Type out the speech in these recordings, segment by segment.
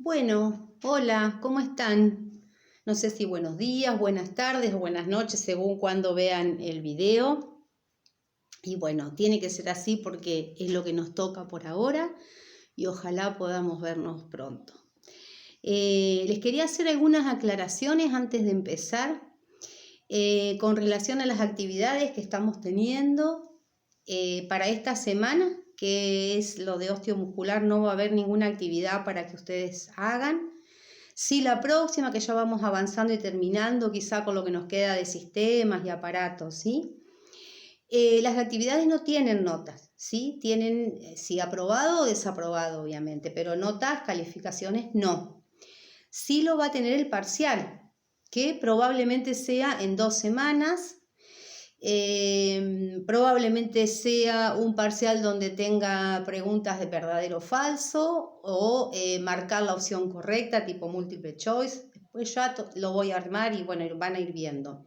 Bueno, hola, ¿cómo están? No sé si buenos días, buenas tardes o buenas noches, según cuando vean el video. Y bueno, tiene que ser así porque es lo que nos toca por ahora y ojalá podamos vernos pronto. Les quería hacer algunas aclaraciones antes de empezar con relación a las actividades que estamos teniendo para esta semana, que es lo de osteomuscular. No va a haber ninguna actividad para que ustedes hagan. Sí, la próxima, que ya vamos avanzando y terminando quizá con lo que nos queda de sistemas y aparatos, ¿sí? Las actividades no tienen notas, ¿sí? Tienen, sí, aprobado o desaprobado, obviamente, pero notas, calificaciones, no. Sí lo va a tener el parcial, que probablemente sea en 2 semanas. Probablemente sea un parcial donde tenga preguntas de verdadero o falso o marcar la opción correcta tipo multiple choice. Después ya lo voy a armar y bueno, van a ir viendo.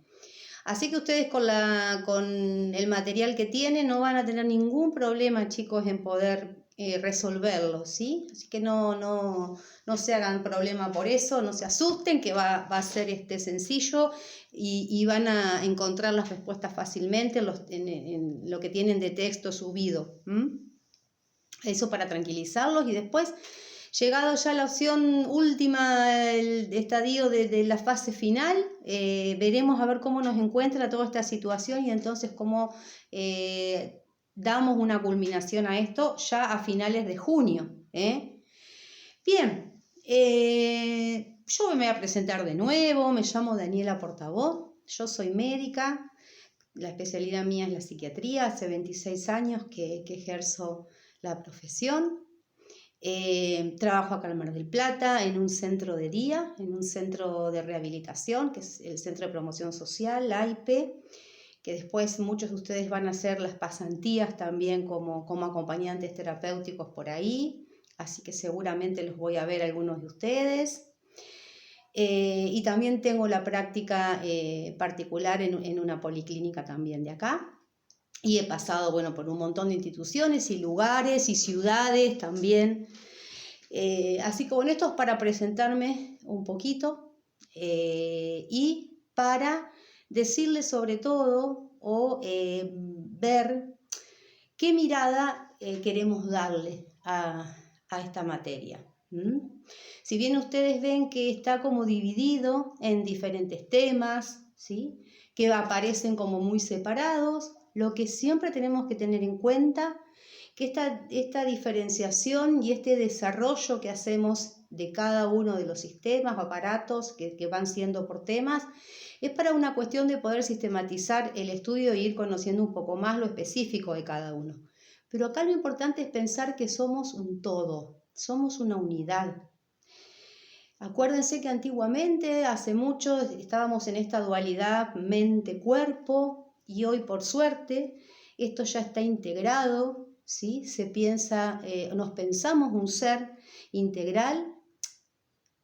Así que ustedes con el material que tienen no van a tener ningún problema, chicos, en poder resolverlo, ¿sí? Así que no se hagan problema por eso, no se asusten, que va a ser sencillo y van a encontrar las respuestas fácilmente en lo que tienen de texto subido. Eso para tranquilizarlos. Y después, llegado ya a la opción última, el estadio de la fase final, veremos a ver cómo nos encuentra toda esta situación y entonces cómo damos una culminación a esto ya a finales de junio. Bien, yo me voy a presentar de nuevo. Me llamo Daniela Portavoz, yo soy médica, la especialidad mía es la psiquiatría, hace 26 años que ejerzo la profesión. Trabajo acá en Mar del Plata en un centro de día, en un centro de rehabilitación, que es el Centro de Promoción Social, la AIPE, que después muchos de ustedes van a hacer las pasantías también como acompañantes terapéuticos por ahí, así que seguramente los voy a ver algunos de ustedes. Y también tengo la práctica particular en una policlínica también de acá. Y he pasado, bueno, por un montón de instituciones y lugares y ciudades también. Así que bueno, esto es para presentarme un poquito y para decirles sobre todo o ver qué mirada queremos darle a esta materia. Si bien ustedes ven que está como dividido en diferentes temas, ¿sí?, que aparecen como muy separados, lo que siempre tenemos que tener en cuenta que esta diferenciación y este desarrollo que hacemos de cada uno de los sistemas o aparatos que van siendo por temas es para una cuestión de poder sistematizar el estudio e ir conociendo un poco más lo específico de cada uno. Pero acá lo importante es pensar que somos un todo, somos una unidad. Acuérdense que antiguamente, hace mucho, estábamos en esta dualidad mente-cuerpo y hoy, por suerte, esto ya está integrado, ¿sí? Nos pensamos un ser integral,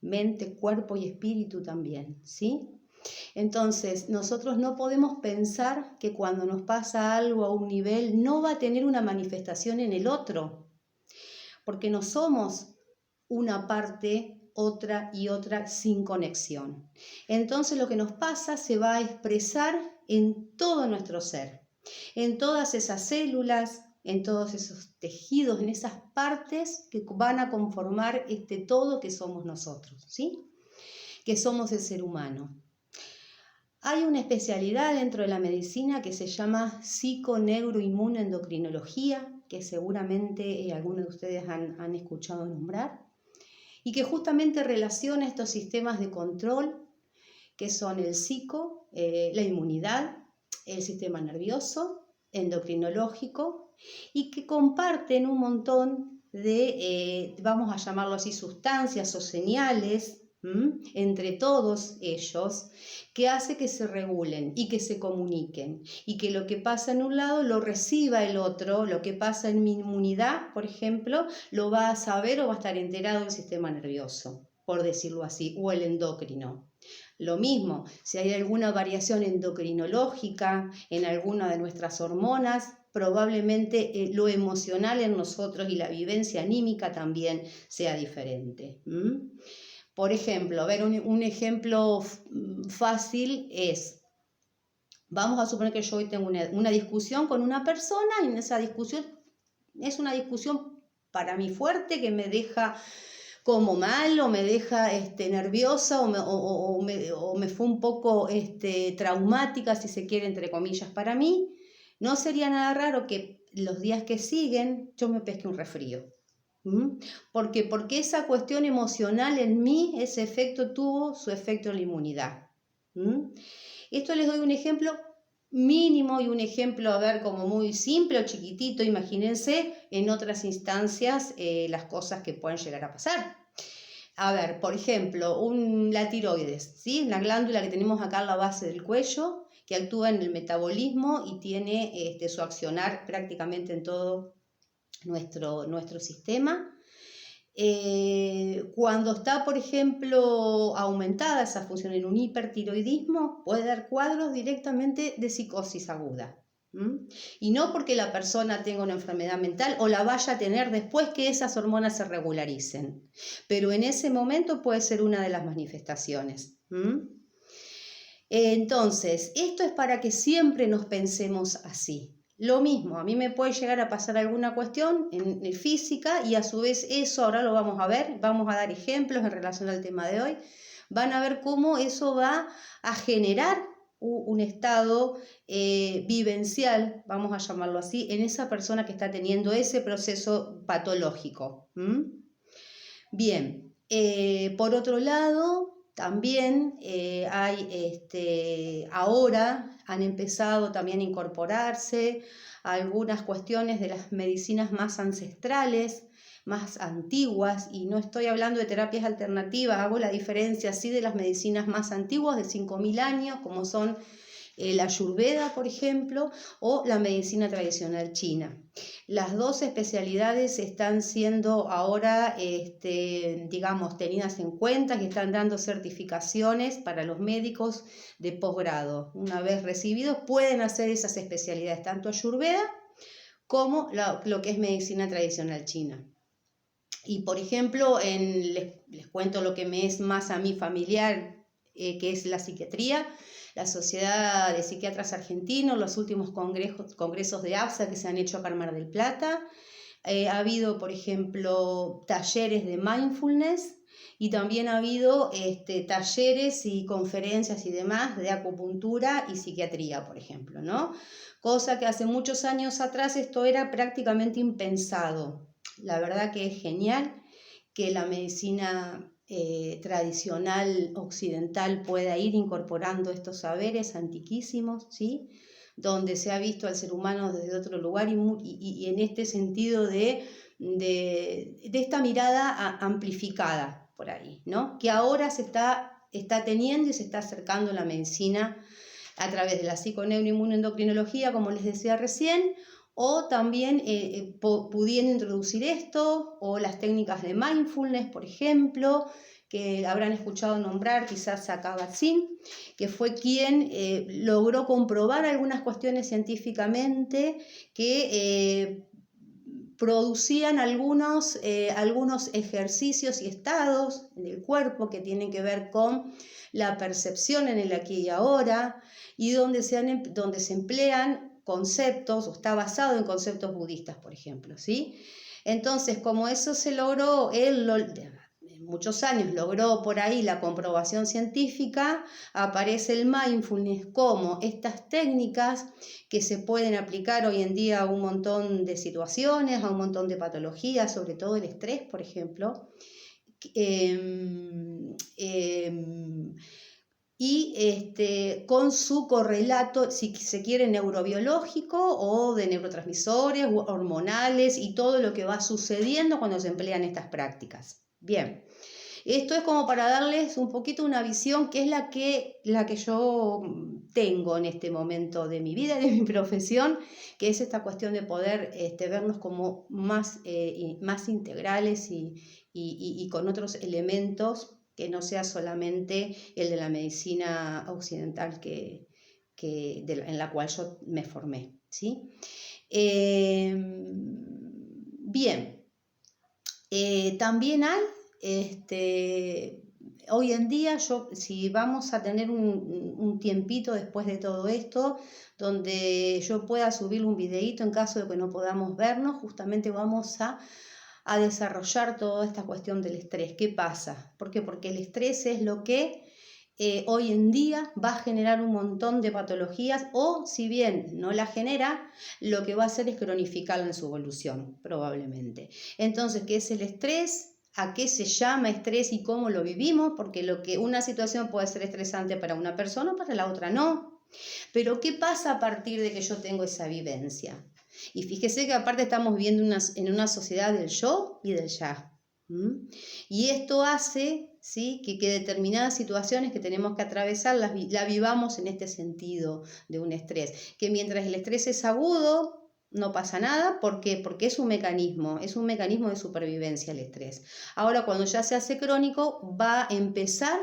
mente, cuerpo y espíritu también, ¿sí? Entonces, nosotros no podemos pensar que cuando nos pasa algo a un nivel no va a tener una manifestación en el otro, porque no somos una parte, otra y otra sin conexión. Entonces lo que nos pasa se va a expresar en todo nuestro ser, en todas esas células, en todos esos tejidos, en esas partes que van a conformar este todo que somos nosotros, ¿sí? Que somos el ser humano. Hay una especialidad dentro de la medicina que se llama psiconeuroinmunoendocrinología, que seguramente algunos de ustedes han escuchado nombrar, y que justamente relaciona estos sistemas de control que son el psico, la inmunidad, el sistema nervioso, endocrinológico, y que comparten un montón de, vamos a llamarlo así, sustancias o señales entre todos ellos, que hace que se regulen y que se comuniquen y que lo que pasa en un lado lo reciba el otro. Lo que pasa en mi inmunidad, por ejemplo, lo va a saber o va a estar enterado el sistema nervioso, por decirlo así, o el endocrino. Lo mismo, si hay alguna variación endocrinológica en alguna de nuestras hormonas, probablemente lo emocional en nosotros y la vivencia anímica también sea diferente. Por ejemplo, a ver, un ejemplo fácil es, vamos a suponer que yo hoy tengo una discusión con una persona y en esa discusión es una discusión para mí fuerte que me deja como mal o me deja nerviosa o me fue un poco traumática, si se quiere, entre comillas, para mí. No sería nada raro que los días que siguen yo me pesque un resfrío. ¿Por qué? Porque esa cuestión emocional en mí, ese efecto tuvo su efecto en la inmunidad. Esto les doy un ejemplo mínimo y un ejemplo, a ver, como muy simple o chiquitito. Imagínense en otras instancias las cosas que pueden llegar a pasar. A ver, por ejemplo, la tiroides, ¿sí? La glándula que tenemos acá en la base del cuello, que actúa en el metabolismo y tiene su accionar prácticamente en todo nuestro sistema. Cuando está, por ejemplo, aumentada esa función en un hipertiroidismo, puede dar cuadros directamente de psicosis aguda. Y no porque la persona tenga una enfermedad mental o la vaya a tener después que esas hormonas se regularicen, pero en ese momento puede ser una de las manifestaciones. Entonces, esto es para que siempre nos pensemos así. Lo mismo, a mí me puede llegar a pasar alguna cuestión en física y a su vez eso ahora lo vamos a ver, vamos a dar ejemplos en relación al tema de hoy, van a ver cómo eso va a generar un estado vivencial, vamos a llamarlo así, en esa persona que está teniendo ese proceso patológico. Bien, por otro lado, también ahora han empezado también a incorporarse algunas cuestiones de las medicinas más ancestrales, más antiguas, y no estoy hablando de terapias alternativas, hago la diferencia así de las medicinas más antiguas de 5.000 años, como son la Ayurveda, por ejemplo, o la medicina tradicional china. Las dos especialidades están siendo ahora, digamos, tenidas en cuenta y están dando certificaciones para los médicos de posgrado. Una vez recibidos, pueden hacer esas especialidades, tanto Ayurveda como lo que es medicina tradicional china. Y, por ejemplo, les cuento lo que me es más a mí familiar, que es la psiquiatría. La Sociedad de Psiquiatras Argentinos, los últimos congresos de APSA que se han hecho acá en Mar del Plata. Ha habido, por ejemplo, talleres de mindfulness y también ha habido talleres y conferencias y demás de acupuntura y psiquiatría, por ejemplo, ¿no? Cosa que hace muchos años atrás esto era prácticamente impensado. La verdad que es genial que la medicina tradicional occidental pueda ir incorporando estos saberes antiquísimos, ¿sí? Donde se ha visto al ser humano desde otro lugar y en este sentido de esta mirada amplificada por ahí, ¿no? Que ahora se está teniendo y se está acercando la medicina a través de la psiconeuroinmunoendocrinología, como les decía recién, o también pudiendo introducir esto, o las técnicas de mindfulness, por ejemplo, que habrán escuchado nombrar quizás a Kabat-Zinn, que fue quien logró comprobar algunas cuestiones científicamente que producían algunos ejercicios y estados en el cuerpo que tienen que ver con la percepción en el aquí y ahora, y donde se emplean conceptos, o está basado en conceptos budistas, por ejemplo, ¿sí? Entonces, como eso se logró, en muchos años logró por ahí la comprobación científica, aparece el mindfulness como estas técnicas que se pueden aplicar hoy en día a un montón de situaciones, a un montón de patologías, sobre todo el estrés, por ejemplo, y con su correlato, si se quiere, neurobiológico o de neurotransmisores hormonales y todo lo que va sucediendo cuando se emplean estas prácticas. Bien, esto es como para darles un poquito una visión que es la que yo tengo en este momento de mi vida y de mi profesión, que es esta cuestión de poder vernos como más integrales y con otros elementos que no sea solamente el de la medicina occidental en la cual yo me formé, ¿sí? Bien, también hay, hoy en día, si vamos a tener un tiempito después de todo esto, donde yo pueda subir un videíto en caso de que no podamos vernos, justamente vamos a desarrollar toda esta cuestión del estrés. ¿Qué pasa? ¿Por qué? Porque el estrés es lo que hoy en día va a generar un montón de patologías, o si bien no la genera, lo que va a hacer es cronificarla en su evolución, probablemente. Entonces, ¿qué es el estrés? ¿A qué se llama estrés y cómo lo vivimos? Porque una situación puede ser estresante para una persona, para la otra no. Pero ¿qué pasa a partir de que yo tengo esa vivencia? Y fíjese que aparte estamos viviendo en una sociedad del yo y del ya. Y esto hace, ¿sí?, que determinadas situaciones que tenemos que atravesar la vivamos en este sentido de un estrés. Que mientras el estrés es agudo, no pasa nada. ¿Por qué? Porque es un mecanismo de supervivencia el estrés. Ahora, cuando ya se hace crónico, va a empezar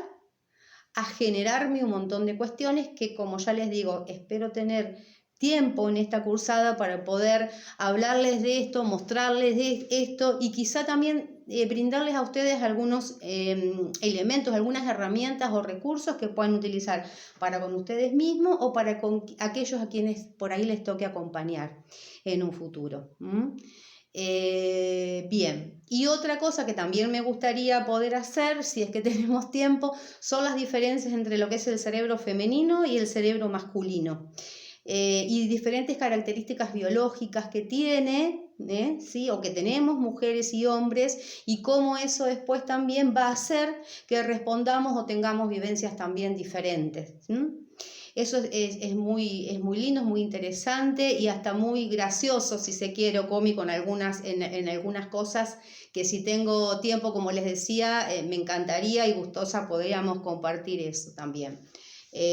a generarme un montón de cuestiones que, como ya les digo, espero tener tiempo en esta cursada para poder hablarles de esto, mostrarles de esto y quizá también brindarles a ustedes algunos elementos, algunas herramientas o recursos que puedan utilizar para con ustedes mismos o para con aquellos a quienes por ahí les toque acompañar en un futuro. Bien, y otra cosa que también me gustaría poder hacer, si es que tenemos tiempo, son las diferencias entre lo que es el cerebro femenino y el cerebro masculino. Y diferentes características biológicas que tiene, ¿sí?, o que tenemos mujeres y hombres, y cómo eso después también va a hacer que respondamos o tengamos vivencias también diferentes. Eso es muy lindo, es muy interesante y hasta muy gracioso, si se quiere, o cómico en algunas cosas que, si tengo tiempo, como les decía, me encantaría y gustosa podríamos compartir eso también.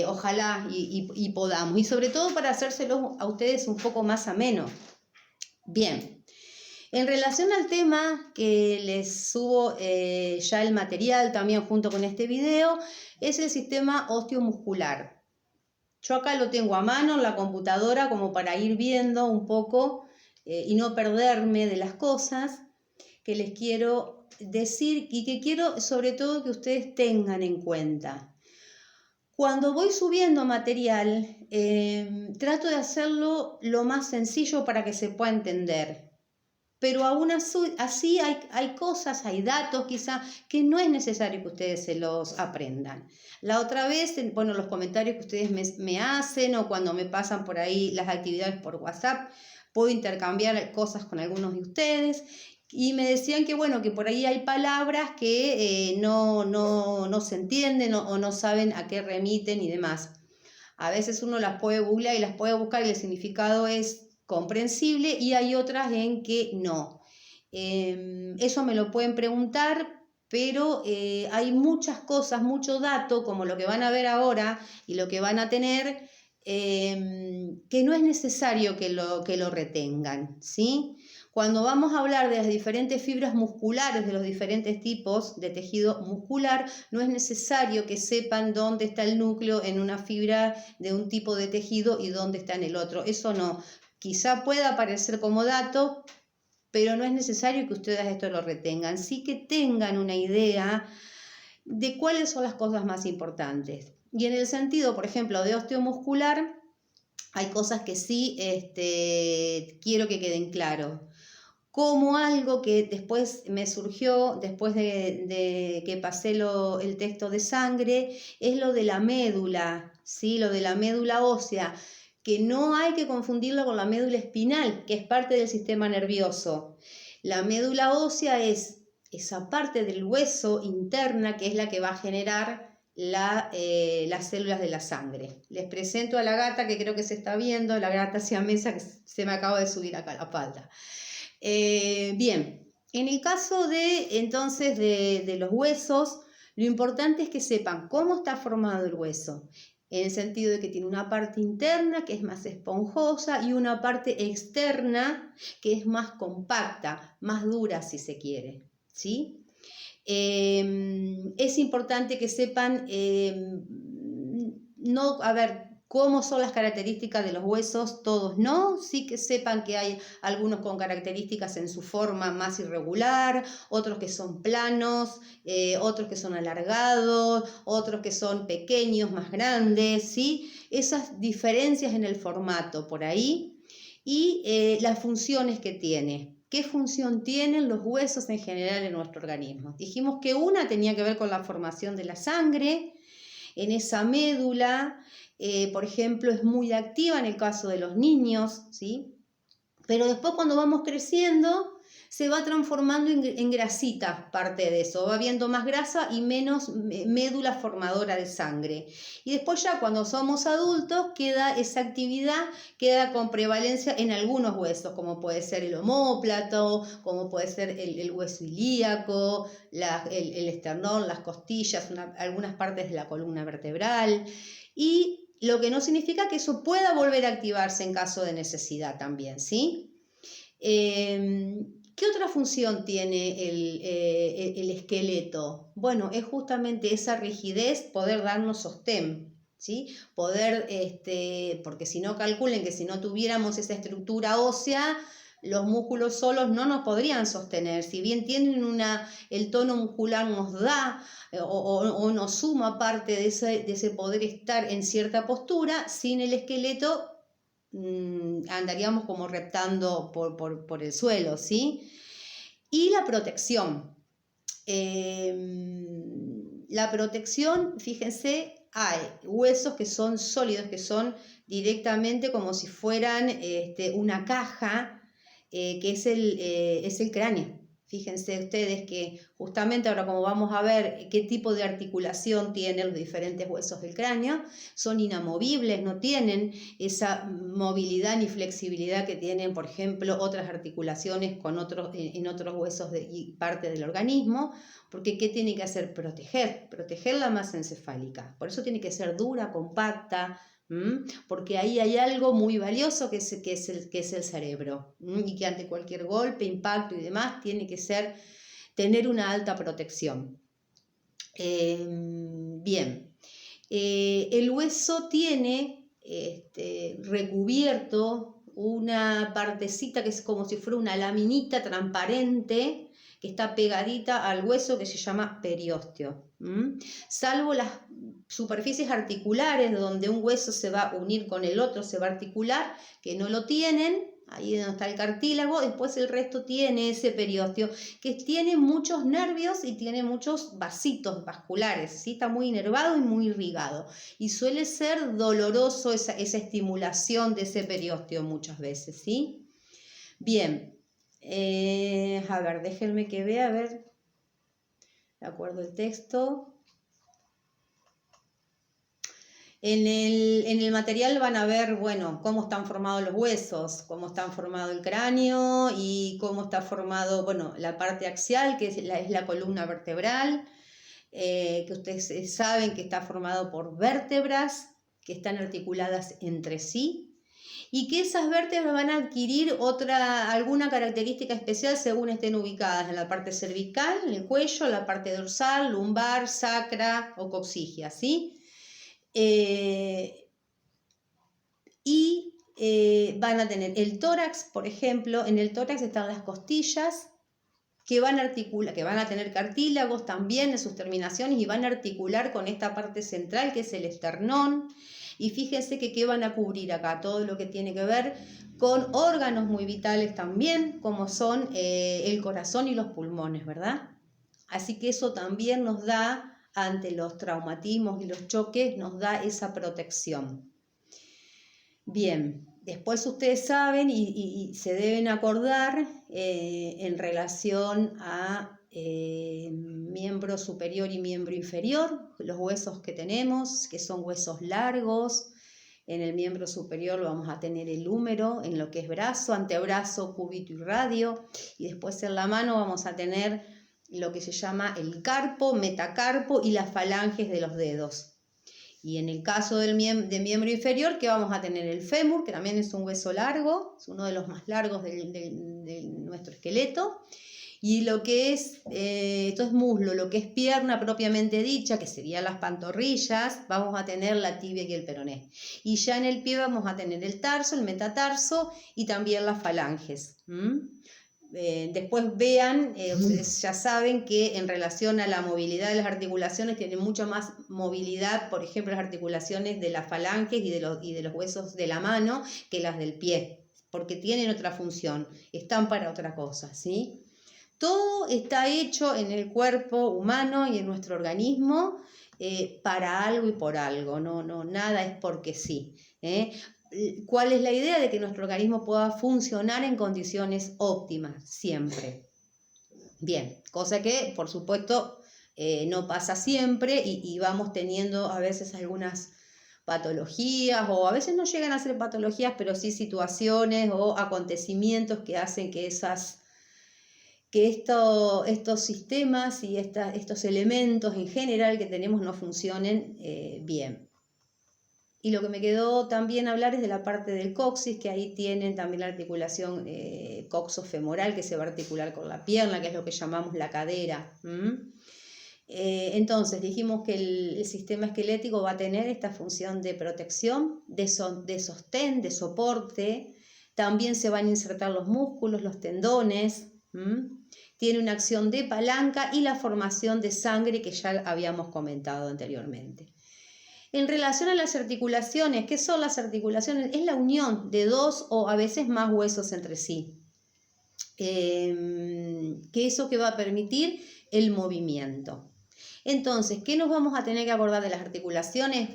Ojalá y podamos, y sobre todo para hacérselo a ustedes un poco más ameno. Bien, en relación al tema que les subo ya el material también junto con este video, es el sistema osteomuscular. Yo acá lo tengo a mano en la computadora como para ir viendo un poco y no perderme de las cosas que les quiero decir y que quiero sobre todo que ustedes tengan en cuenta. Cuando voy subiendo material, trato de hacerlo lo más sencillo para que se pueda entender. Pero aún así hay cosas, hay datos quizá que no es necesario que ustedes se los aprendan. La otra vez, bueno, los comentarios que ustedes me hacen o cuando me pasan por ahí las actividades por WhatsApp, puedo intercambiar cosas con algunos de ustedes y me decían que, bueno, que por ahí hay palabras que no se entienden o no saben a qué remiten y demás. A veces uno las puede googlear y las puede buscar y el significado es comprensible, y hay otras en que no. Eso me lo pueden preguntar, pero hay muchas cosas, mucho dato, como lo que van a ver ahora y lo que van a tener, que no es necesario que lo retengan, ¿sí? Cuando vamos a hablar de las diferentes fibras musculares de los diferentes tipos de tejido muscular, no es necesario que sepan dónde está el núcleo en una fibra de un tipo de tejido y dónde está en el otro. Eso no. Quizá pueda aparecer como dato, pero no es necesario que ustedes esto lo retengan. Sí que tengan una idea de cuáles son las cosas más importantes. Y en el sentido, por ejemplo, de osteomuscular, hay cosas que sí quiero que queden claros. Como algo que después me surgió, después de que pasé el texto de sangre, es lo de la médula, ¿sí? Lo de la médula ósea, que no hay que confundirlo con la médula espinal, que es parte del sistema nervioso. La médula ósea es esa parte del hueso interna que es la que va a generar las células de la sangre. Les presento a la gata, que creo que se está viendo, la gata siamesa que se me acaba de subir acá a la espalda. Bien, en el caso entonces de los huesos, lo importante es que sepan cómo está formado el hueso, en el sentido de que tiene una parte interna que es más esponjosa y una parte externa que es más compacta, más dura si se quiere, ¿sí? Es importante que sepan, cómo son las características de los huesos, todos no, sí que sepan que hay algunos con características en su forma más irregular, otros que son planos, otros que son alargados, otros que son pequeños, más grandes, ¿sí? Esas diferencias en el formato por ahí y las funciones que tiene. ¿Qué función tienen los huesos en general en nuestro organismo? Dijimos que una tenía que ver con la formación de la sangre. En esa médula, por ejemplo, es muy activa en el caso de los niños, ¿sí? Pero después cuando vamos creciendo se va transformando en grasita parte de eso, va habiendo más grasa y menos médula formadora de sangre. Y después ya cuando somos adultos queda esa actividad, queda con prevalencia en algunos huesos, como puede ser el omóplato, como puede ser el hueso ilíaco, el esternón, las costillas, algunas partes de la columna vertebral. Y lo que no significa que eso pueda volver a activarse en caso de necesidad también, ¿sí? ¿Qué otra función tiene el esqueleto? Bueno, es justamente esa rigidez, poder darnos sostén, ¿sí? Poder, porque si no calculen que si no tuviéramos esa estructura ósea, los músculos solos no nos podrían sostener. Si bien tienen el tono muscular nos da o nos suma parte de ese poder estar en cierta postura, sin el esqueleto andaríamos como reptando por el suelo, ¿sí? Y la protección. La protección, fíjense, hay huesos que son sólidos, que son directamente como si fueran una caja, que es el cráneo. Fíjense ustedes que justamente ahora como vamos a ver qué tipo de articulación tienen los diferentes huesos del cráneo, son inamovibles, no tienen esa movilidad ni flexibilidad que tienen, por ejemplo, otras articulaciones en otros huesos y parte del organismo, porque ¿qué tiene que hacer? Proteger la masa encefálica. Por eso tiene que ser dura, compacta, porque ahí hay algo muy valioso que es el cerebro, y que ante cualquier golpe, impacto y demás tiene que tener una alta protección. Bien, el hueso tiene recubierto una partecita que es como si fuera una laminita transparente que está pegadita al hueso, que se llama periósteo. Salvo las superficies articulares donde un hueso se va a unir con el otro, se va a articular, que no lo tienen, ahí donde está el cartílago, después el resto tiene ese periósteo, que tiene muchos nervios y tiene muchos vasitos vasculares, ¿sí? Está muy inervado y muy irrigado, y suele ser doloroso esa estimulación de ese periósteo muchas veces, ¿sí? Bien, a ver, déjenme que vea, a ver, de acuerdo al texto. En el material van a ver, bueno, cómo están formados los huesos, cómo está formado el cráneo y cómo está formado, bueno, la parte axial, que es la columna vertebral, que ustedes saben que está formado por vértebras que están articuladas entre sí y que esas vértebras van a adquirir alguna característica especial según estén ubicadas en la parte cervical, en el cuello, la parte dorsal, lumbar, sacra o coxigia, ¿sí? Van a tener el tórax, por ejemplo, en el tórax están las costillas que van a tener cartílagos también en sus terminaciones y van a articular con esta parte central que es el esternón. Y fíjense que qué van a cubrir acá, todo lo que tiene que ver con órganos muy vitales también, como son el corazón y los pulmones, ¿verdad? Así que eso también nos da, ante los traumatismos y los choques, nos da esa protección. Bien, después ustedes saben y se deben acordar en relación a miembro superior y miembro inferior, los huesos que tenemos, que son huesos largos. En el miembro superior vamos a tener el húmero, en lo que es brazo, antebrazo, cúbito y radio, y después en la mano vamos a tener lo que se llama el carpo, metacarpo y las falanges de los dedos. Y en el caso de miembro inferior, que vamos a tener el fémur, que también es un hueso largo, es uno de los más largos de nuestro esqueleto, Y lo que es, esto es muslo, lo que es pierna propiamente dicha, que serían las pantorrillas, vamos a tener la tibia y el peroné. Y ya en el pie vamos a tener el tarso, el metatarso y también las falanges. Después vean, ustedes ya saben que en relación a la movilidad de las articulaciones tienen mucha más movilidad, por ejemplo, las articulaciones de las falanges y de los huesos de la mano que las del pie, porque tienen otra función, están para otra cosa, ¿sí? Todo está hecho en el cuerpo humano y en nuestro organismo para algo y por algo, nada es porque sí, ¿eh? ¿Cuál es la idea? De que nuestro organismo pueda funcionar en condiciones óptimas, siempre. Bien, cosa que, por supuesto, no pasa siempre y vamos teniendo a veces algunas patologías, o a veces no llegan a ser patologías, pero sí situaciones o acontecimientos que hacen que estos sistemas y estos elementos en general que tenemos no funcionen bien. Y lo que me quedó también hablar es de la parte del coxis, que ahí tienen también la articulación coxofemoral, que se va a articular con la pierna, que es lo que llamamos la cadera. Entonces dijimos que el sistema esquelético va a tener esta función de protección, de sostén, de soporte. También se van a insertar los músculos, los tendones. Tiene una acción de palanca y la formación de sangre que ya habíamos comentado anteriormente. En relación a las articulaciones, ¿qué son las articulaciones? Es la unión de dos o a veces más huesos entre sí. Que eso que va a permitir el movimiento. Entonces, ¿qué nos vamos a tener que acordar de las articulaciones?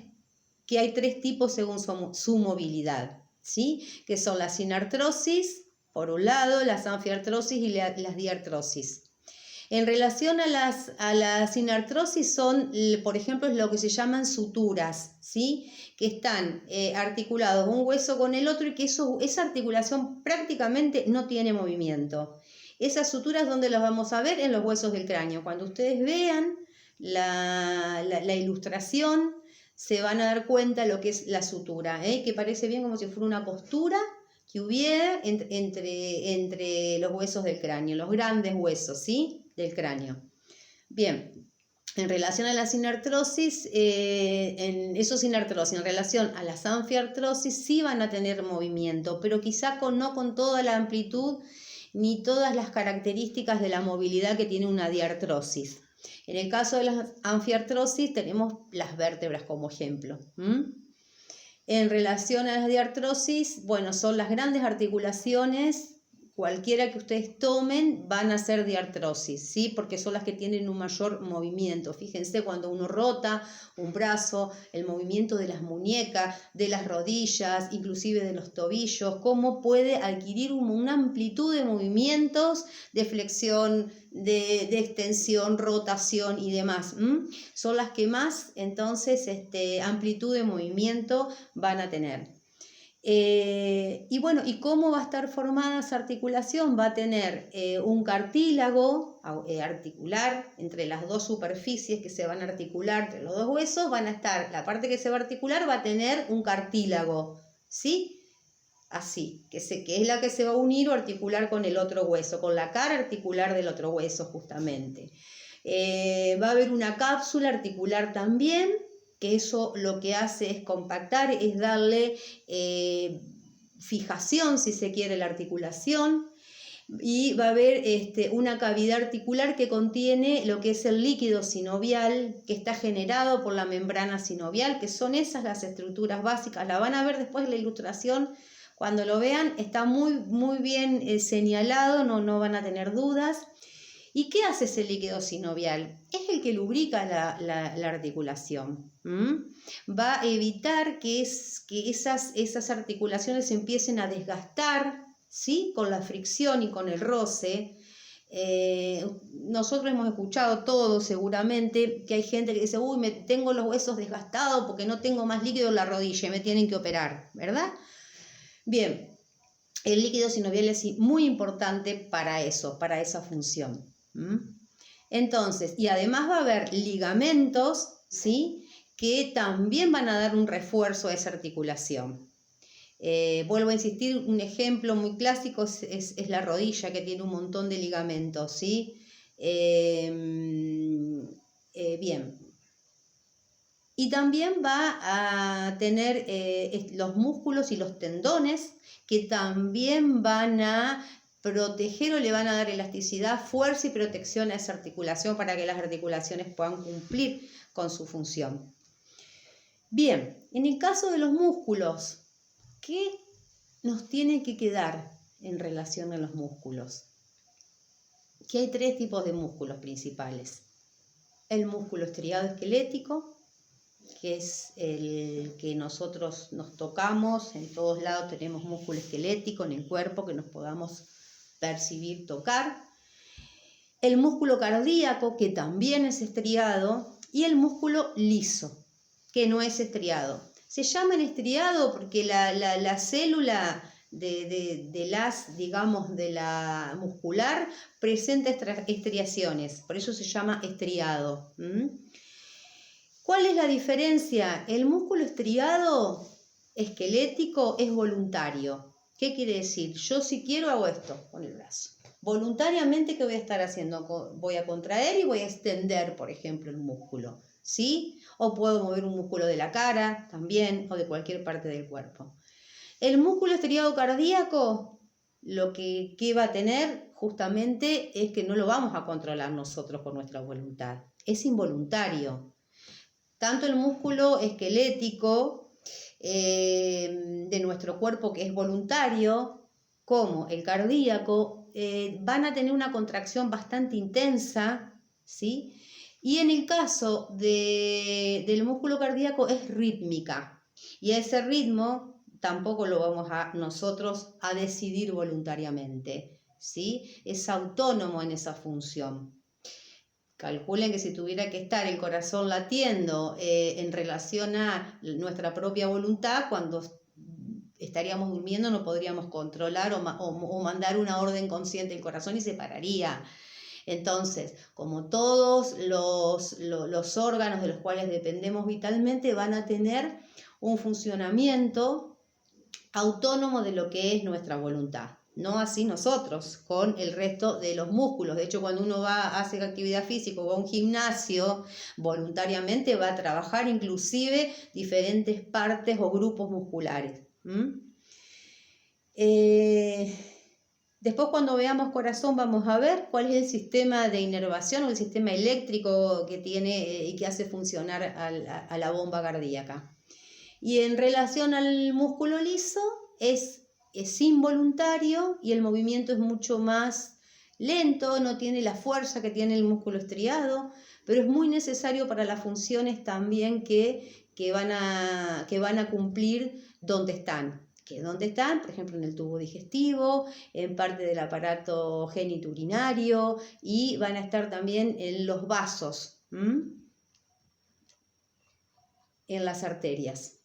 Que hay tres tipos según su movilidad, ¿sí? Que son la sinartrosis, por un lado, las anfiartrosis y las diartrosis. En relación a la sinartrosis son, por ejemplo, lo que se llaman suturas, ¿sí? Que están articulados un hueso con el otro y que esa articulación prácticamente no tiene movimiento. Esas suturas, ¿dónde las vamos a ver? En los huesos del cráneo. Cuando ustedes vean la ilustración, se van a dar cuenta de lo que es la sutura, que parece bien como si fuera una postura que hubiera entre los huesos del cráneo, los grandes huesos, ¿sí? Del cráneo. Bien, en relación a la sinartrosis, en relación a las anfiartrosis sí van a tener movimiento, pero quizá no con toda la amplitud ni todas las características de la movilidad que tiene una diartrosis. En el caso de las anfiartrosis tenemos las vértebras como ejemplo. En relación a las diartrosis, bueno, son las grandes articulaciones, cualquiera que ustedes tomen van a ser diartrosis, ¿sí? Porque son las que tienen un mayor movimiento. Fíjense cuando uno rota un brazo, el movimiento de las muñecas, de las rodillas, inclusive de los tobillos, cómo puede adquirir una amplitud de movimientos, de flexión, de extensión, rotación y demás. Son las que más, entonces, amplitud de movimiento van a tener. Y bueno, ¿y cómo va a estar formada esa articulación? Va a tener un cartílago articular entre las dos superficies que se van a articular entre los dos huesos, van a estar, la parte que se va a articular va a tener un cartílago, ¿sí? Así, que es la que se va a unir o articular con el otro hueso, con la cara articular del otro hueso justamente. Va a haber una cápsula articular también, que eso lo que hace es compactar, es darle fijación, si se quiere, la articulación, y va a haber una cavidad articular que contiene lo que es el líquido sinovial, que está generado por la membrana sinovial, que son esas las estructuras básicas. La van a ver después en la ilustración, cuando lo vean, está muy, muy bien señalado, no van a tener dudas. ¿Y qué hace ese líquido sinovial? Es el que lubrica la articulación. Va a evitar que esas articulaciones empiecen a desgastar, ¿sí? Con la fricción y con el roce. Nosotros hemos escuchado todos seguramente que hay gente que dice, uy, tengo los huesos desgastados porque no tengo más líquido en la rodilla y me tienen que operar, ¿verdad? Bien, el líquido sinovial es muy importante para eso, para esa función. Entonces, y además va a haber ligamentos, ¿sí? Que también van a dar un refuerzo a esa articulación. Vuelvo a insistir, un ejemplo muy clásico es la rodilla, que tiene un montón de ligamentos, ¿sí? Bien. Y también va a tener los músculos y los tendones, que también van a proteger o le van a dar elasticidad, fuerza y protección a esa articulación para que las articulaciones puedan cumplir con su función. Bien, en el caso de los músculos, ¿qué nos tiene que quedar en relación a los músculos? Que hay 3 tipos de músculos principales. El músculo estriado esquelético, que es el que nosotros nos tocamos, en todos lados tenemos músculo esquelético en el cuerpo que nos podamos percibir, tocar. El músculo cardíaco, que también es estriado, y el músculo liso, que no es estriado. Se llaman estriado porque la célula de la muscular presenta estriaciones, por eso se llama estriado. ¿Cuál es la diferencia? El músculo estriado esquelético es voluntario. ¿Qué quiere decir? Yo si quiero hago esto con el brazo. Voluntariamente, ¿qué voy a estar haciendo? Voy a contraer y voy a extender, por ejemplo, el músculo, ¿sí? O puedo mover un músculo de la cara también, o de cualquier parte del cuerpo. El músculo estriado cardíaco, lo que va a tener justamente es que no lo vamos a controlar nosotros por nuestra voluntad. Es involuntario. Tanto el músculo esquelético de nuestro cuerpo, que es voluntario, como el cardíaco, van a tener una contracción bastante intensa, ¿sí? Y en el caso del músculo cardíaco es rítmica. Y ese ritmo tampoco lo vamos nosotros a decidir voluntariamente, ¿sí? Es autónomo en esa función. Calculen que si tuviera que estar el corazón latiendo en relación a nuestra propia voluntad, cuando estaríamos durmiendo no podríamos controlar o mandar una orden consciente del corazón y se pararía. Entonces, como todos los órganos de los cuales dependemos vitalmente van a tener un funcionamiento autónomo de lo que es nuestra voluntad. No así nosotros, con el resto de los músculos. De hecho, cuando uno hace actividad física o va a un gimnasio, voluntariamente va a trabajar inclusive diferentes partes o grupos musculares. Después, cuando veamos corazón, vamos a ver cuál es el sistema de inervación o el sistema eléctrico que tiene y que hace funcionar a la bomba cardíaca. Y en relación al músculo liso, es involuntario y el movimiento es mucho más lento, no tiene la fuerza que tiene el músculo estriado, pero es muy necesario para las funciones también que van a cumplir donde están. ¿Dónde están? Por ejemplo, en el tubo digestivo, en parte del aparato genitourinario y van a estar también en los vasos, en las arterias.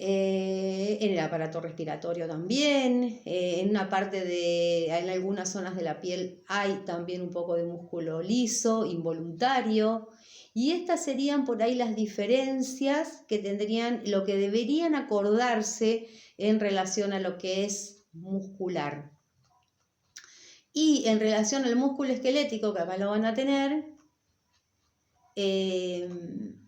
En el aparato respiratorio también, en algunas zonas de la piel hay también un poco de músculo liso, involuntario, y estas serían por ahí las diferencias que tendrían, lo que deberían acordarse en relación a lo que es muscular. Y en relación al músculo esquelético, que acá lo van a tener,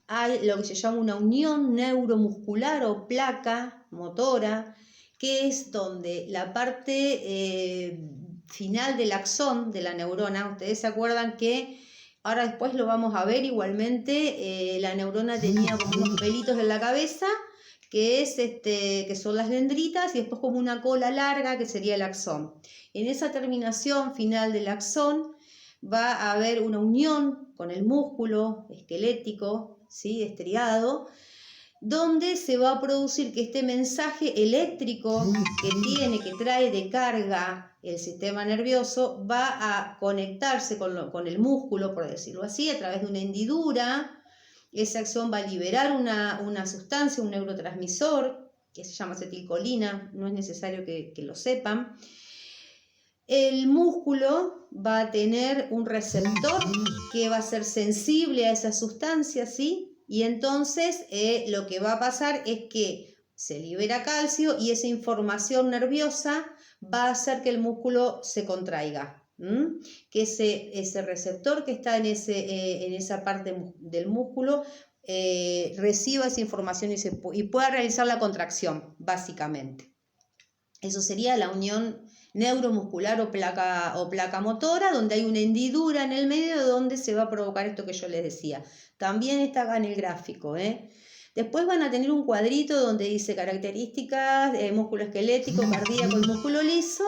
hay lo que se llama una unión neuromuscular o placa motora, que es donde la parte final del axón de la neurona, ustedes se acuerdan que ahora después lo vamos a ver igualmente, la neurona tenía como unos pelitos en la cabeza, que son las dendritas, y después como una cola larga que sería el axón. En esa terminación final del axón va a haber una unión con el músculo esquelético, ¿sí? Estriado, donde se va a producir que este mensaje eléctrico que trae de carga el sistema nervioso, va a conectarse con el músculo, por decirlo así, a través de una hendidura. Esa acción va a liberar una sustancia, un neurotransmisor, que se llama acetilcolina, no es necesario que lo sepan. El músculo va a tener un receptor que va a ser sensible a esa sustancia, ¿sí? Y entonces lo que va a pasar es que se libera calcio y esa información nerviosa va a hacer que el músculo se contraiga, que ese receptor que está en esa parte del músculo reciba esa información y pueda realizar la contracción, básicamente. Eso sería la unión neuromuscular o placa motora, donde hay una hendidura en el medio donde se va a provocar esto que yo les decía. También está acá en el gráfico. Después van a tener un cuadrito donde dice características, músculo esquelético, cardíaco y músculo liso,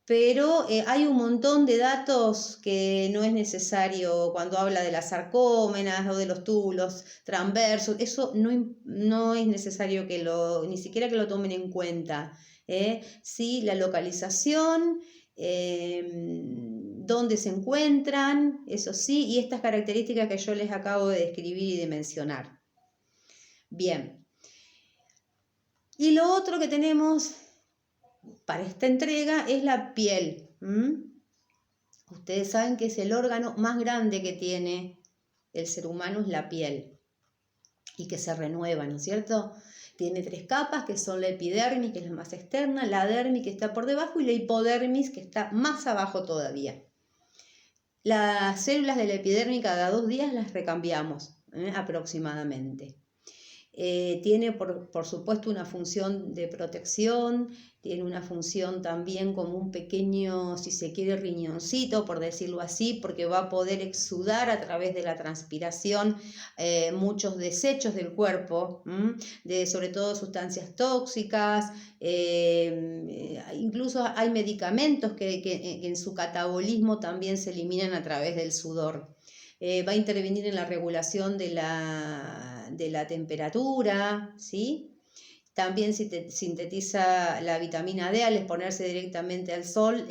pero hay un montón de datos que no es necesario cuando habla de las sarcómenas o de los túbulos transversos, eso no es necesario ni siquiera que lo tomen en cuenta. Sí, la localización, dónde se encuentran, eso sí, y estas características que yo les acabo de describir y de mencionar. Bien. Y lo otro que tenemos para esta entrega es la piel. Ustedes saben que es el órgano más grande que tiene el ser humano, es la piel, y que se renueva, ¿no es cierto? Tiene 3 capas, que son la epidermis, que es la más externa, la dermis, que está por debajo, y la hipodermis, que está más abajo todavía. Las células de la epidermis cada 2 días las recambiamos, aproximadamente. Tiene por supuesto una función de protección, tiene una función también como un pequeño, si se quiere, riñoncito, por decirlo así, porque va a poder exudar a través de la transpiración muchos desechos del cuerpo, sobre todo sustancias tóxicas, incluso hay medicamentos que en su catabolismo también se eliminan a través del sudor. Va a intervenir en la regulación de la temperatura, ¿sí? También sintetiza la vitamina D al exponerse directamente al sol.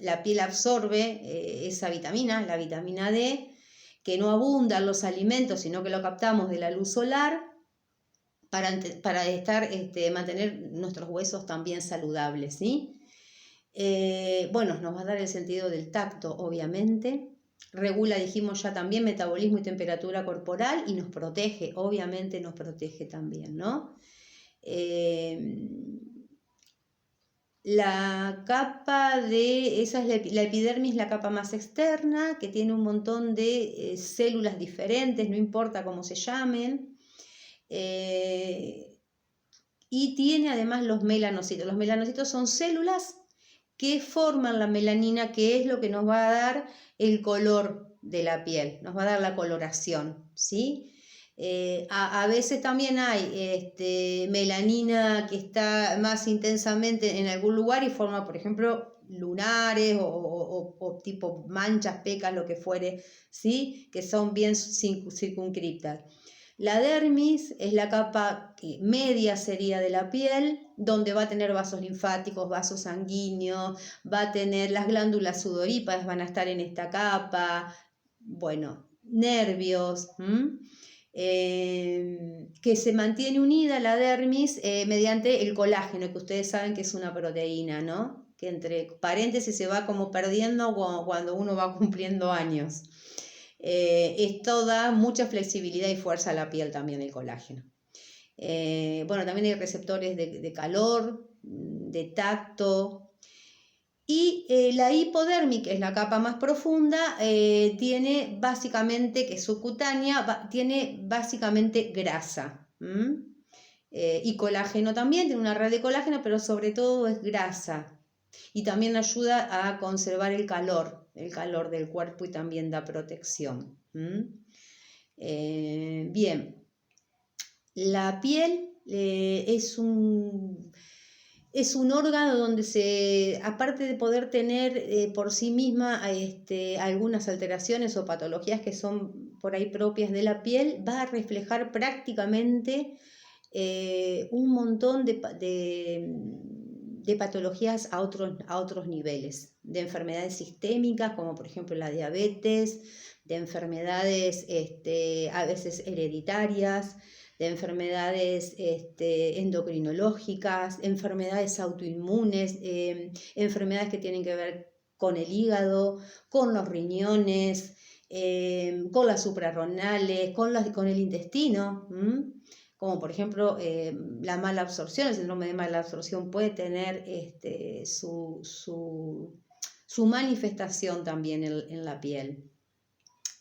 La piel absorbe esa vitamina, la vitamina D, que no abunda en los alimentos, sino que lo captamos de la luz solar para mantener nuestros huesos también saludables, ¿sí? Bueno, nos va a dar el sentido del tacto, obviamente. Regula, dijimos ya también, metabolismo y temperatura corporal y nos protege, obviamente nos protege también, ¿no? La capa esa es la epidermis, la capa más externa, que tiene un montón de células diferentes, no importa cómo se llamen. Y tiene además los melanocitos. Los melanocitos son células que forman la melanina, que es lo que nos va a dar el color de la piel, nos va a dar la coloración, ¿sí? A veces también hay melanina que está más intensamente en algún lugar y forma, por ejemplo, lunares o tipo manchas, pecas, lo que fuere, ¿sí? Que son bien circunscriptas. La dermis es la capa media sería de la piel, donde va a tener vasos linfáticos, vasos sanguíneos, va a tener las glándulas sudoríparas, van a estar en esta capa, bueno, nervios, que se mantiene unida la dermis mediante el colágeno, que ustedes saben que es una proteína, ¿no? Que entre paréntesis se va como perdiendo cuando uno va cumpliendo años. Esto da mucha flexibilidad y fuerza a la piel también, el colágeno. Bueno, también hay receptores de calor, de tacto. Y la hipodermis, que es la capa más profunda, tiene básicamente, que es subcutánea, tiene básicamente grasa. Y colágeno también, tiene una red de colágeno, pero sobre todo es grasa. Y también ayuda a conservar el calor del cuerpo y también da protección. Bien, la piel es un órgano donde aparte de poder tener por sí misma algunas alteraciones o patologías que son por ahí propias de la piel, va a reflejar prácticamente un montón de patologías a otros niveles, de enfermedades sistémicas como por ejemplo la diabetes, de enfermedades a veces hereditarias, de enfermedades endocrinológicas, enfermedades autoinmunes, enfermedades que tienen que ver con el hígado, con los riñones, con las suprarrenales, con el intestino, como por ejemplo la mala absorción. El síndrome de mala absorción puede tener su manifestación también en la piel.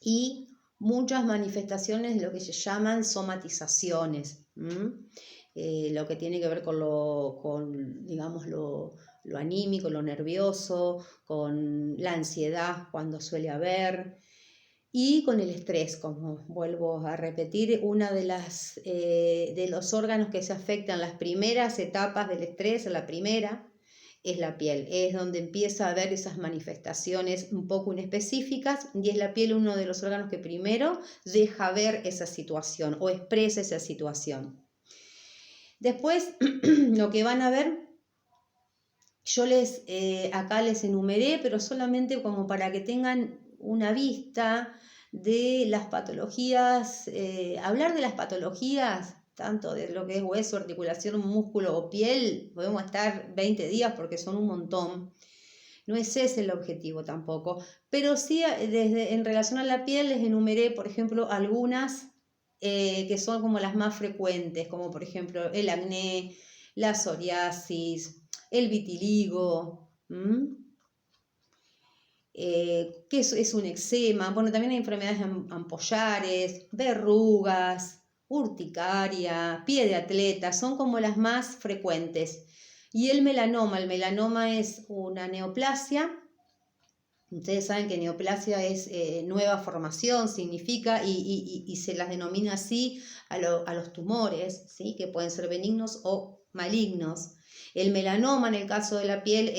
Y muchas manifestaciones de lo que se llaman somatizaciones, lo que tiene que ver digamos, lo anímico, lo nervioso, con la ansiedad cuando suele haber, y con el estrés, como vuelvo a repetir, una de los órganos que se afectan las primeras etapas del estrés, la primera, es la piel, es donde empieza a haber esas manifestaciones un poco inespecíficas, y es la piel uno de los órganos que primero deja ver esa situación o expresa esa situación. Después, lo que van a ver, yo acá les enumeré, pero solamente como para que tengan una vista de las patologías, hablar de las patologías, tanto de lo que es hueso, articulación, músculo o piel, podemos estar 20 días porque son un montón. No es ese el objetivo tampoco, pero sí en relación a la piel les enumeré, por ejemplo, algunas que son como las más frecuentes, como por ejemplo el acné, la psoriasis, el vitiligo, que es un eczema. Bueno, también hay enfermedades ampollares, verrugas, urticaria, pie de atleta, son como las más frecuentes. Y el melanoma es una neoplasia. Ustedes saben que neoplasia es nueva formación, significa, y se las denomina así a los tumores, ¿sí? Que pueden ser benignos o malignos. El melanoma, en el caso de la piel,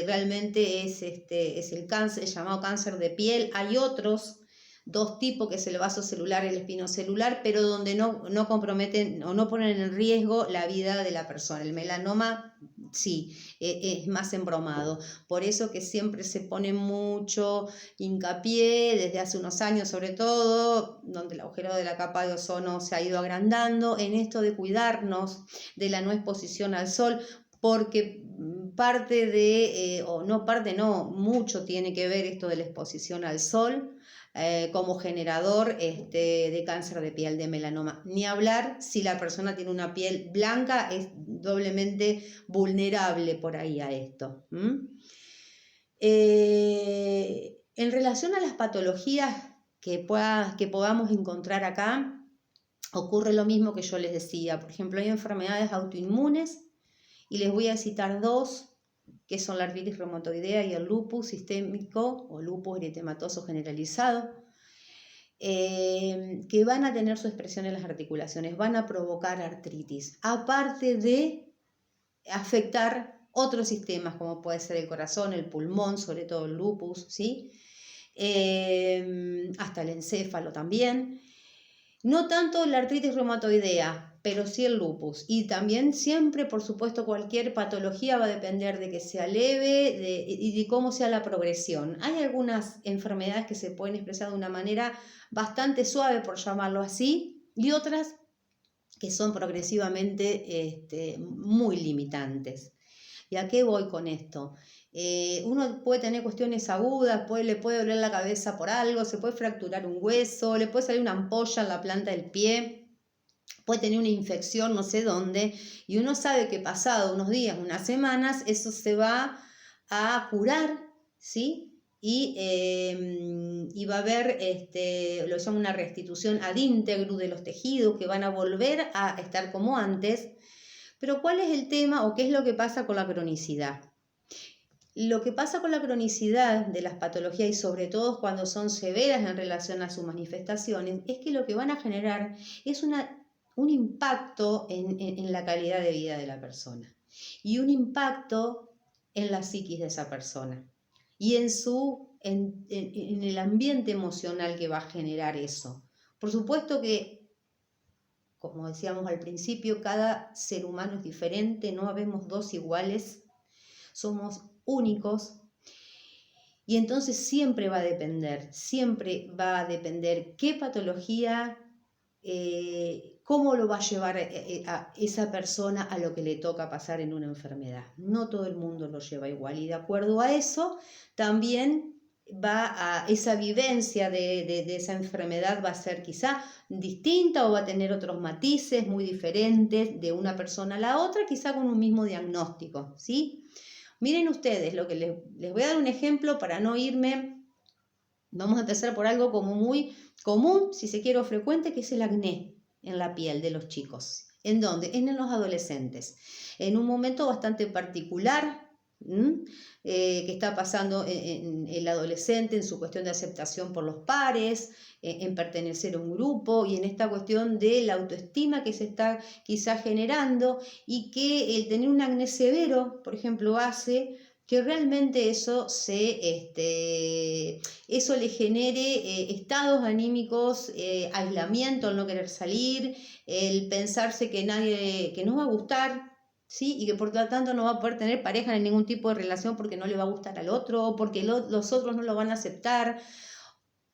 realmente es el cáncer, llamado cáncer de piel. Hay otros dos tipos, que es el vasocelular y el espinocelular, pero donde no comprometen o no ponen en riesgo la vida de la persona. El melanoma sí, es más embromado. Por eso que siempre se pone mucho hincapié, desde hace unos años sobre todo, donde el agujero de la capa de ozono se ha ido agrandando, en esto de cuidarnos de la no exposición al sol, porque mucho tiene que ver esto de la exposición al sol como generador de cáncer de piel, de melanoma. Ni hablar si la persona tiene una piel blanca, es doblemente vulnerable por ahí a esto. En relación a las patologías que podamos encontrar acá, ocurre lo mismo que yo les decía. Por ejemplo, hay enfermedades autoinmunes, y les voy a citar dos, que son la artritis reumatoidea y el lupus sistémico o lupus eritematoso generalizado, que van a tener su expresión en las articulaciones, van a provocar artritis, aparte de afectar otros sistemas, como puede ser el corazón, el pulmón, sobre todo el lupus, ¿sí? Hasta el encéfalo también. No tanto la artritis reumatoidea, pero sí el lupus. Y también siempre, por supuesto, cualquier patología va a depender de que sea leve y de cómo sea la progresión. Hay algunas enfermedades que se pueden expresar de una manera bastante suave, por llamarlo así, y otras que son progresivamente muy limitantes. ¿Y a qué voy con esto? Uno puede tener cuestiones agudas, le puede doler la cabeza por algo, se puede fracturar un hueso, le puede salir una ampolla en la planta del pie, puede tener una infección no sé dónde, y uno sabe que pasado unos días, unas semanas, eso se va a curar, ¿sí? Y va a haber, lo llama una restitución ad integru de los tejidos, que van a volver a estar como antes. Pero ¿cuál es el tema o qué es lo que pasa con la cronicidad? Lo que pasa con la cronicidad de las patologías, y sobre todo cuando son severas en relación a sus manifestaciones, es que lo que van a generar es un impacto en la calidad de vida de la persona, y un impacto en la psiquis de esa persona y en el ambiente emocional que va a generar eso. Por supuesto que, como decíamos al principio, cada ser humano es diferente, no habemos dos iguales, somos únicos, y entonces siempre va a depender qué patología, cómo lo va a llevar a esa persona a lo que le toca pasar en una enfermedad. No todo el mundo lo lleva igual, y de acuerdo a eso también esa vivencia de esa enfermedad va a ser quizá distinta o va a tener otros matices muy diferentes de una persona a la otra, quizá con un mismo diagnóstico, ¿sí? Miren ustedes, lo que les voy a dar un ejemplo para no irme, vamos a empezar por algo como muy común, si se quiere, o frecuente, que es el acné en la piel de los chicos. ¿En dónde? En los adolescentes. En un momento bastante particular, que está pasando en el adolescente, en su cuestión de aceptación por los pares, en pertenecer a un grupo y en esta cuestión de la autoestima que se está quizás generando y que el tener un acné severo, por ejemplo, hace que realmente eso le genere estados anímicos, aislamiento, el no querer salir, el pensarse que no va a gustar, ¿sí? Y que por lo tanto no va a poder tener pareja en ningún tipo de relación porque no le va a gustar al otro, o porque los otros no lo van a aceptar,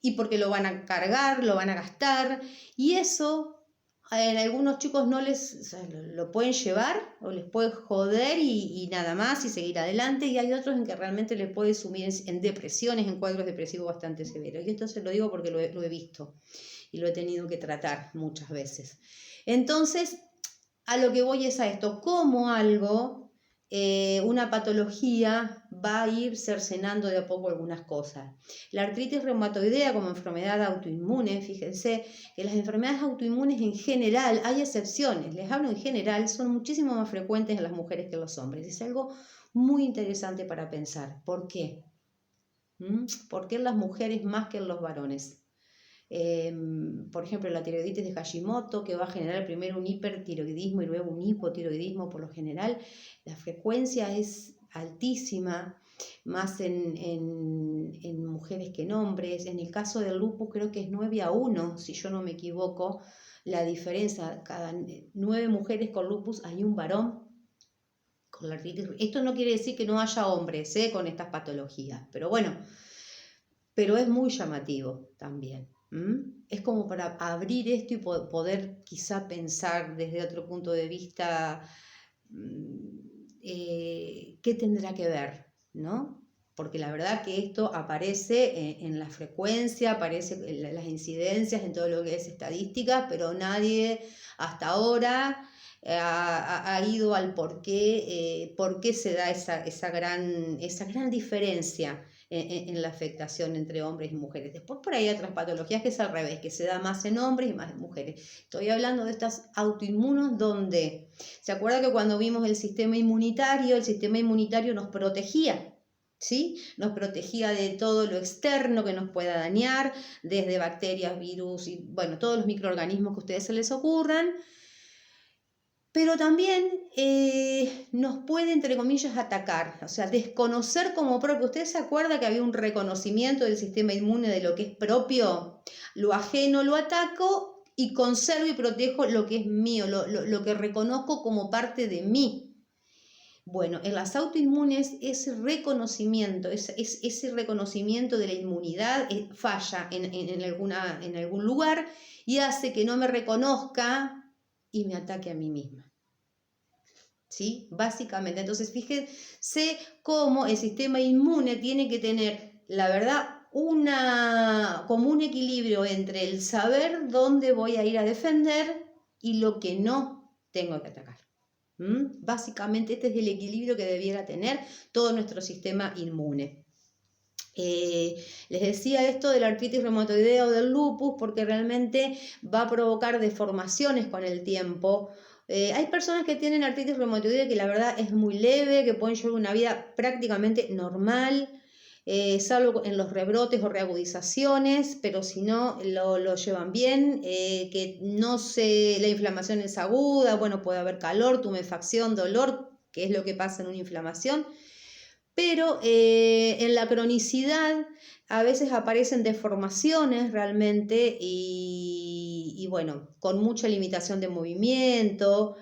y porque lo van a cargar, lo van a gastar, y eso en algunos chicos no les, o sea, lo pueden llevar o les puede joder y nada más y seguir adelante, y hay otros en que realmente les puede sumir en depresiones, en cuadros depresivos bastante severos. Y esto se lo digo porque lo he visto y lo he tenido que tratar muchas veces. Entonces, a lo que voy es a esto, cómo algo, una patología va a ir cercenando de a poco algunas cosas. La artritis reumatoidea como enfermedad autoinmune, fíjense que las enfermedades autoinmunes en general, hay excepciones, les hablo en general, son muchísimo más frecuentes en las mujeres que en los hombres. Es algo muy interesante para pensar. ¿Por qué? ¿Por qué en las mujeres más que en los varones? Por ejemplo, la tiroiditis de Hashimoto, que va a generar primero un hipertiroidismo y luego un hipotiroidismo, por lo general, la frecuencia es altísima, más en mujeres que en hombres. En el caso del lupus creo que es 9-1, si yo no me equivoco, la diferencia, cada 9 mujeres con lupus hay un varón con la artritis. Esto no quiere decir que no haya hombres con estas patologías, pero bueno, pero es muy llamativo también. Es como para abrir esto y poder quizá pensar desde otro punto de vista qué tendrá que ver, ¿no? Porque la verdad que esto aparece en la frecuencia, aparece en las incidencias, en todo lo que es estadística, pero nadie hasta ahora ha ido al por qué se da esa gran diferencia en la afectación entre hombres y mujeres. Después por ahí hay otras patologías que es al revés, que se da más en hombres y más en mujeres. Estoy hablando de estas autoinmunos donde, ¿se acuerda que cuando vimos el sistema inmunitario nos protegía? ¿Sí? Nos protegía de todo lo externo que nos pueda dañar, desde bacterias, virus y bueno, todos los microorganismos que a ustedes se les ocurran. Pero también nos puede, entre comillas, atacar, o sea, desconocer como propio. ¿Usted se acuerda que había un reconocimiento del sistema inmune de lo que es propio? Lo ajeno lo ataco y conservo y protejo lo que es mío, lo que reconozco como parte de mí. Bueno, en las autoinmunes ese reconocimiento, ese reconocimiento de la inmunidad falla en algún lugar y hace que no me reconozca y me ataque a mí misma. ¿Sí? Básicamente, entonces fíjense cómo el sistema inmune tiene que tener, la verdad, como un equilibrio entre el saber dónde voy a ir a defender y lo que no tengo que atacar. Básicamente este es el equilibrio que debiera tener todo nuestro sistema inmune. Les decía esto de la artritis reumatoidea o del lupus porque realmente va a provocar deformaciones con el tiempo. Hay personas que tienen artritis reumatoidea que la verdad es muy leve, que pueden llevar una vida prácticamente normal, salvo en los rebrotes o reagudizaciones, pero si no lo llevan bien, que la inflamación es aguda, bueno, puede haber calor, tumefacción, dolor, que es lo que pasa en una inflamación, pero en la cronicidad a veces aparecen deformaciones realmente y bueno, con mucha limitación de movimiento,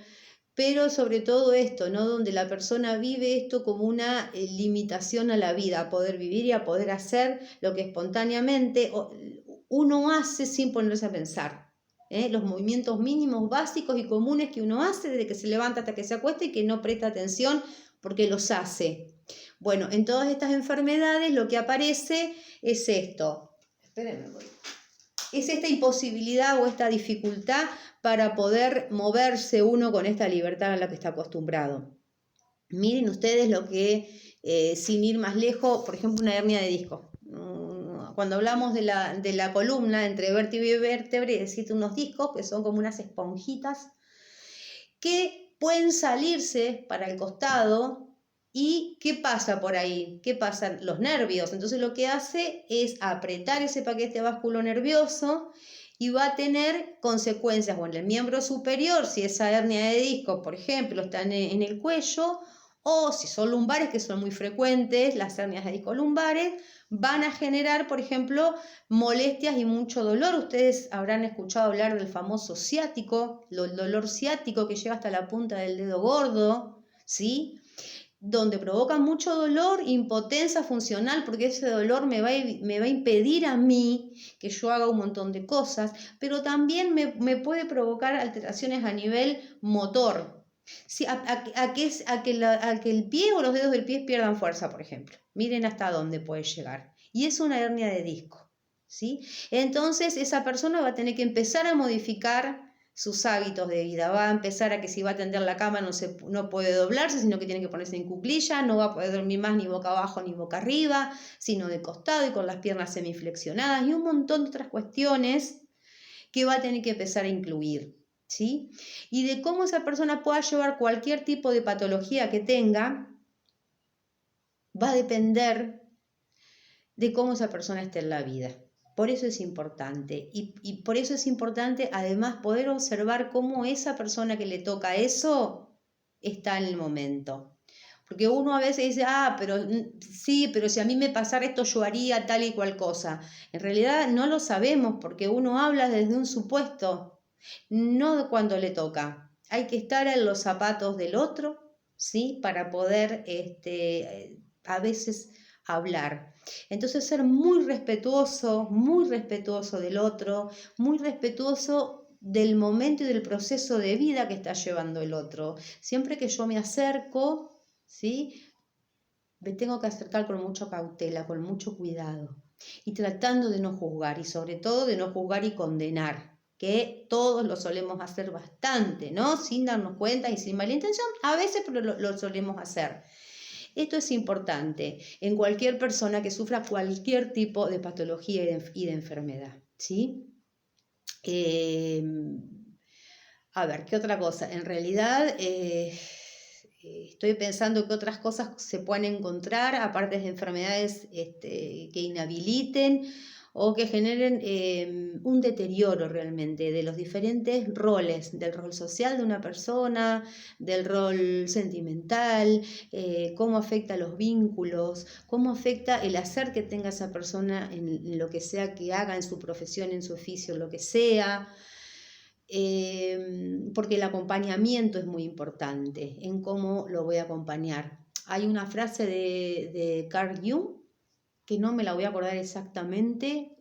pero sobre todo esto, ¿no? Donde la persona vive esto como una limitación a la vida, a poder vivir y a poder hacer lo que espontáneamente uno hace sin ponerse a pensar. Los movimientos mínimos, básicos y comunes que uno hace desde que se levanta hasta que se acuesta y que no presta atención porque los hace. Bueno, en todas estas enfermedades lo que aparece es esto. Espérenme, es esta imposibilidad o esta dificultad para poder moverse uno con esta libertad a la que está acostumbrado. Miren ustedes lo que, sin ir más lejos, por ejemplo, una hernia de disco. Cuando hablamos de la columna entre vértebra y vértebra, existen unos discos que son como unas esponjitas que pueden salirse para el costado. ¿Y qué pasa por ahí? ¿Qué pasa? Los nervios. Entonces lo que hace es apretar ese paquete vasculonervioso y va a tener consecuencias. Bueno, en el miembro superior, si esa hernia de disco, por ejemplo, está en el cuello, o si son lumbares, que son muy frecuentes, las hernias de disco lumbares, van a generar, por ejemplo, molestias y mucho dolor. Ustedes habrán escuchado hablar del famoso ciático, el dolor ciático que llega hasta la punta del dedo gordo, ¿sí? Donde provoca mucho dolor, impotencia funcional, porque ese dolor me va a impedir a mí que yo haga un montón de cosas, pero también me puede provocar alteraciones a nivel motor. Sí, a que el pie o los dedos del pie pierdan fuerza, por ejemplo. Miren hasta dónde puede llegar. Y es una hernia de disco, ¿sí? Entonces esa persona va a tener que empezar a modificar sus hábitos de vida. Va a empezar a que si va a tender la cama no puede doblarse, sino que tiene que ponerse en cuclilla, no va a poder dormir más ni boca abajo ni boca arriba, sino de costado y con las piernas semiflexionadas y un montón de otras cuestiones que va a tener que empezar a incluir, ¿sí? Y de cómo esa persona pueda llevar cualquier tipo de patología que tenga, va a depender de cómo esa persona esté en la vida. Por eso es importante y por eso es importante además poder observar cómo esa persona que le toca eso está en el momento. Porque uno a veces dice, pero sí, pero si a mí me pasara esto yo haría tal y cual cosa. En realidad no lo sabemos porque uno habla desde un supuesto, no de cuando le toca. Hay que estar en los zapatos del otro, ¿sí? Para poder a veces hablar. Entonces ser muy respetuoso del otro, muy respetuoso del momento y del proceso de vida que está llevando el otro. Siempre que yo me acerco, ¿sí? Me tengo que acercar con mucha cautela, con mucho cuidado y tratando de no juzgar y sobre todo de no juzgar y condenar, que todos lo solemos hacer bastante, ¿no? Sin darnos cuenta y sin mala intención, a veces pero lo solemos hacer. Esto es importante en cualquier persona que sufra cualquier tipo de patología y de enfermedad, ¿sí? A ver, ¿qué otra cosa? En realidad estoy pensando que otras cosas se pueden encontrar, aparte de enfermedades que inhabiliten o que generen un deterioro realmente de los diferentes roles, del rol social de una persona, del rol sentimental, cómo afecta los vínculos, cómo afecta el hacer que tenga esa persona en lo que sea que haga, en su profesión, en su oficio, lo que sea. Porque el acompañamiento es muy importante en cómo lo voy a acompañar. Hay una frase de Carl Jung, que no me la voy a acordar exactamente,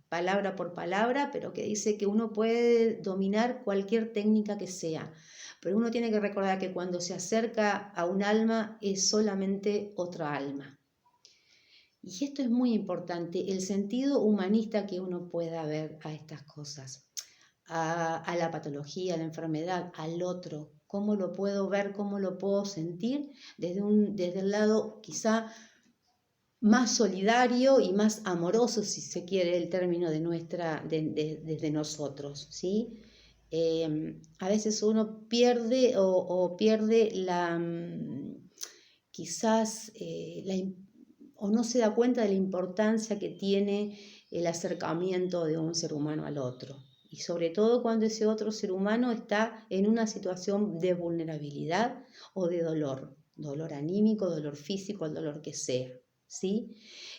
palabra por palabra, pero que dice que uno puede dominar cualquier técnica que sea, pero uno tiene que recordar que cuando se acerca a un alma es solamente otra alma. Y esto es muy importante, el sentido humanista que uno pueda ver a estas cosas. A la patología, a la enfermedad, al otro, cómo lo puedo ver, cómo lo puedo sentir desde el lado quizá más solidario y más amoroso, si se quiere el término desde nosotros, ¿sí? A veces uno pierde o pierde quizás o no se da cuenta de la importancia que tiene el acercamiento de un ser humano al otro. Y sobre todo cuando ese otro ser humano está en una situación de vulnerabilidad o de dolor anímico, dolor físico, el dolor que sea, ¿sí?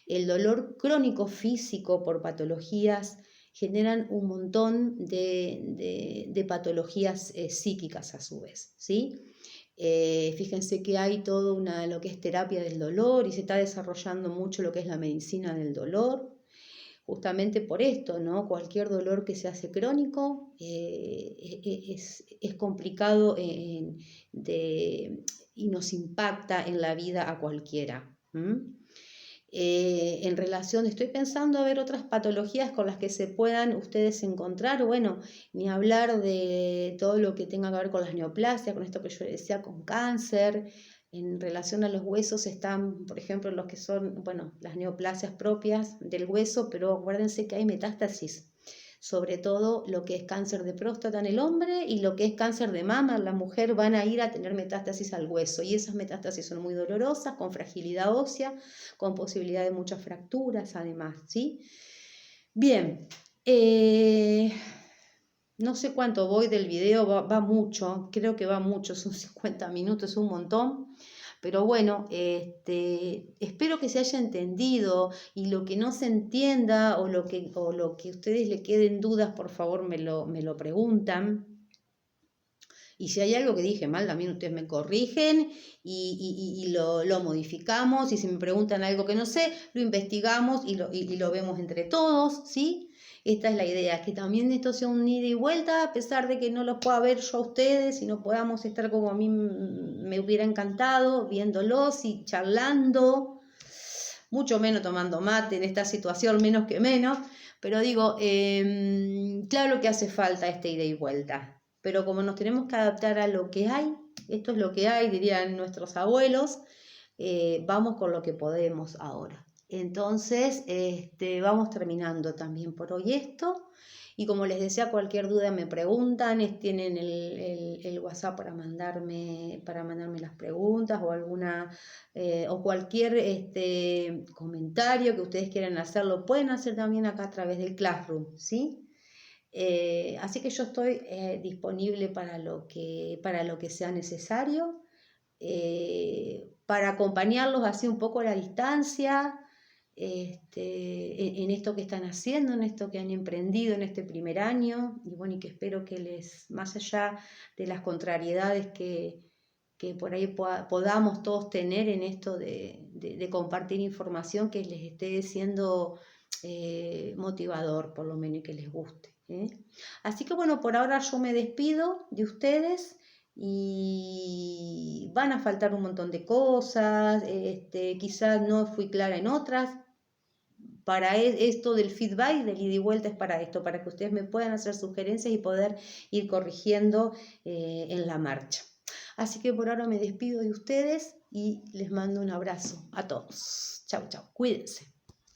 El dolor crónico físico por patologías generan un montón de patologías psíquicas a su vez, ¿sí? Fíjense que hay todo lo que es terapia del dolor y se está desarrollando mucho lo que es la medicina del dolor, justamente por esto, ¿no? Cualquier dolor que se hace crónico es complicado y nos impacta en la vida a cualquiera, En relación, estoy pensando a ver otras patologías con las que se puedan ustedes encontrar, bueno, ni hablar de todo lo que tenga que ver con las neoplasias, con esto que yo decía, con cáncer. En relación a los huesos están, por ejemplo, los que son, bueno, las neoplasias propias del hueso, pero acuérdense que hay metástasis, sobre todo lo que es cáncer de próstata en el hombre y lo que es cáncer de mama en la mujer van a ir a tener metástasis al hueso, y esas metástasis son muy dolorosas, con fragilidad ósea, con posibilidad de muchas fracturas además, ¿sí? Bien, no sé cuánto voy del video, va mucho, creo que va mucho, son 50 minutos, un montón. Pero bueno, espero que se haya entendido, y lo que no se entienda o lo que a ustedes le queden dudas, por favor me lo preguntan. Y si hay algo que dije mal, también ustedes me corrigen y lo modificamos. Y si me preguntan algo que no sé, lo investigamos y lo vemos entre todos, ¿sí? Esta es la idea, que también esto sea un ida y vuelta, a pesar de que no los pueda ver yo a ustedes y no podamos estar como a mí me hubiera encantado, viéndolos y charlando, mucho menos tomando mate en esta situación, menos que menos. Pero digo, claro que hace falta este ida y vuelta, pero como nos tenemos que adaptar a lo que hay, esto es lo que hay, dirían nuestros abuelos, vamos con lo que podemos ahora. Entonces, vamos terminando también por hoy esto. Y como les decía, cualquier duda me preguntan, tienen el WhatsApp para mandarme las preguntas o o cualquier comentario que ustedes quieran hacer, lo pueden hacer también acá a través del Classroom, ¿sí? Así que yo estoy disponible para lo que sea necesario, para acompañarlos así un poco a la distancia, en esto que están haciendo, en esto que han emprendido en este primer año, y bueno, y que espero que más allá de las contrariedades que por ahí podamos todos tener en esto de compartir información, que les esté siendo motivador por lo menos, y que les guste. Así que bueno, por ahora yo me despido de ustedes. Y van a faltar un montón de cosas, quizás no fui clara en otras. Para esto del feedback, del ida y vuelta, es para esto, para que ustedes me puedan hacer sugerencias y poder ir corrigiendo en la marcha. Así que por ahora me despido de ustedes y les mando un abrazo a todos. Chau, chau, cuídense.